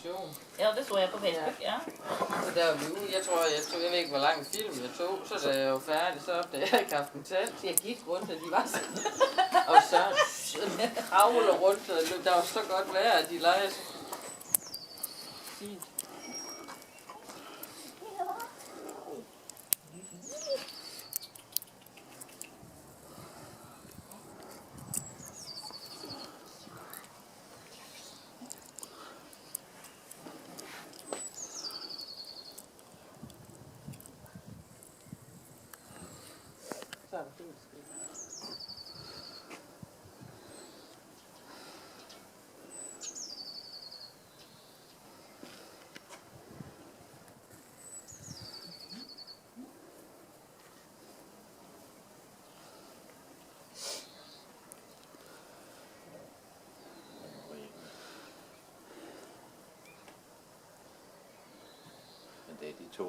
motion. Ja, det så jeg på Facebook, ja. Så der var vi ude. Jeg ved ikke, hvor lang film jeg tog. Så da jeg var færdig, så opdagede jeg ikke haft en tændt. Jeg gik rundt, og de var sådan. Og så kravler rundt, og der var så godt vejr, at de leger så fint. Så er det fint. Men det er de to,